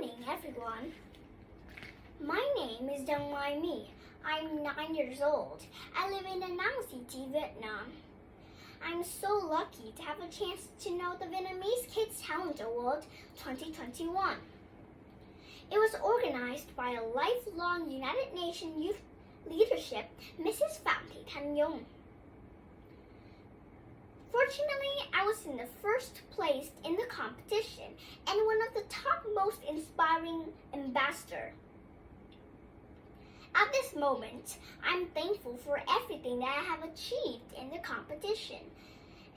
morning, everyone. My name is Đặng. I'm 9 years old. I live in Đặng City, Vietnam. I'm so lucky to have a chance to know the Vietnamese Kids Talent Award 2021. It was organized by a lifelong United Nations Youth Leadership, Mrs. Phạm Thị Thanh Nhung. Fortunately, I was in the first place in the competition and one of the top most inspiring ambassadors. At this moment, I'm thankful for everything that I have achieved in the competition.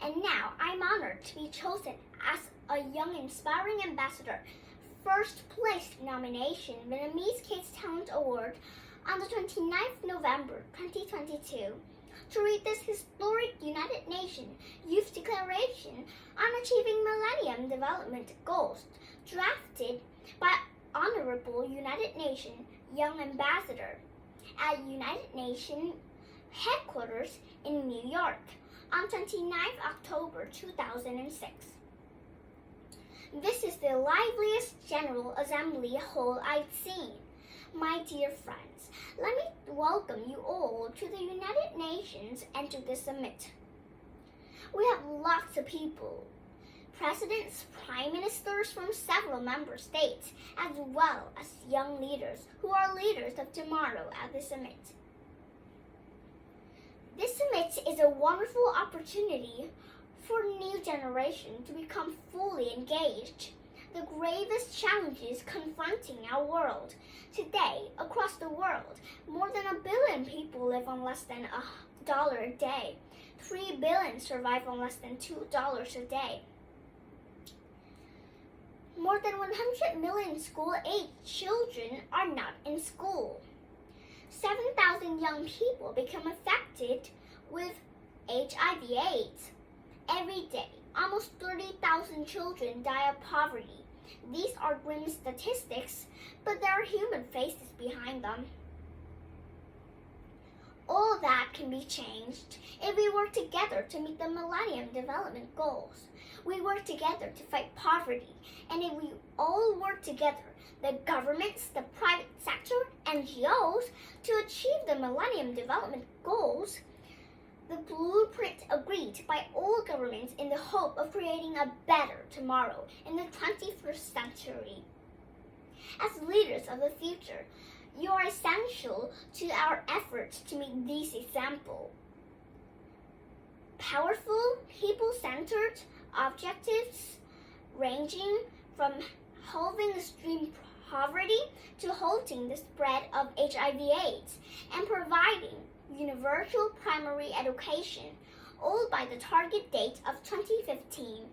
And now I'm honored to be chosen as a Young Inspiring Ambassador, first place nomination Vietnamese Kids Talent Award on the 29th November 2022. To read this historic United Nations Youth Declaration on Achieving Millennium Development Goals, drafted by Honorable United Nations Young Ambassador at United Nations Headquarters in New York on 29th October 2006. This is the liveliest General Assembly hall I've seen. My dear friends, let me welcome you all to the United Nations and to the summit. We have lots of people, presidents, prime ministers from several member states, as well as young leaders who are leaders of tomorrow at the summit. This summit is a wonderful opportunity for a new generation to become fully engaged. The gravest challenges confronting our world. Today, across the world, more than 1 billion people live on less than $1 a day. 3 billion survive on less than $2 a day. More than 100 million school-age children are not in school. 7,000 young people become affected with HIV/AIDS. Every day, almost 30,000 children die of poverty. These are grim statistics, but there are human faces behind them. All that can be changed if we work together to meet the Millennium Development Goals. We work together to fight poverty, and if we all work together, the governments, the private sector, NGOs, to achieve the Millennium Development Goals, the blueprint agreed by all governments in the hope of creating a better tomorrow in the 21st century. As leaders of the future, you are essential to our efforts to meet these examples. Powerful, people-centered objectives ranging from halving extreme poverty to halting the spread of HIV/AIDS and providing universal primary education, all by the target date of 2015.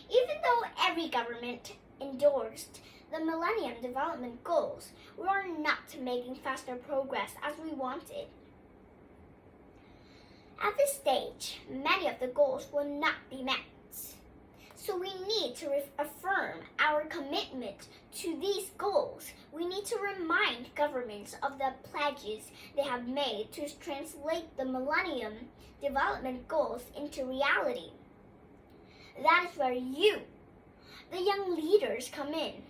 Even though every government endorsed the Millennium Development Goals, we are not making faster progress as we wanted. At this stage, many of the goals will not be met. So we need to affirm our commitment to these goals. We need to remind governments of the pledges they have made to translate the Millennium Development Goals into reality. That is where you, the young leaders, come in.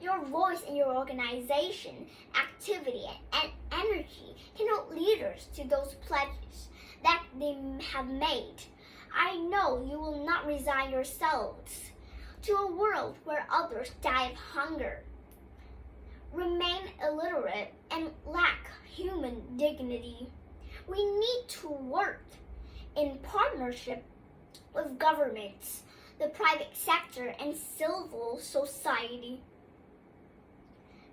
Your voice in your organization, activity, and energy can hold leaders to those pledges that they have made. I know you will not resign yourselves to a world where others die of hunger, remain illiterate, and lack human dignity. We need to work in partnership with governments, the private sector, and civil society.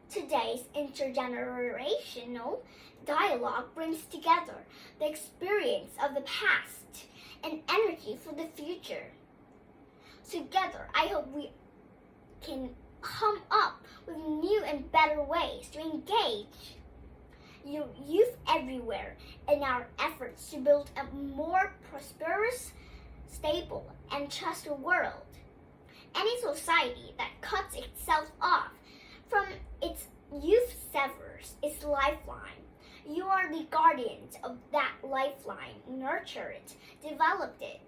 Today's intergenerational dialogue brings together the experience of the past and energy for the future. Together, I hope we can come up with new and better ways to engage youth everywhere in our efforts to build a more prosperous, stable, and just world. Any society that cuts itself off from its youth severs its lifeline. You are the guardians of that lifeline. Nurture it, develop it,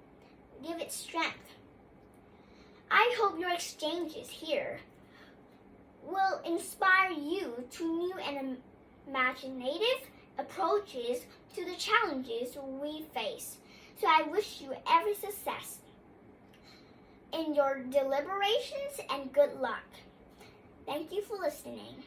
give it strength. I hope your exchanges here will inspire you to new and imaginative approaches to the challenges we face. So I wish you every success in your deliberations and good luck. Thank you for listening.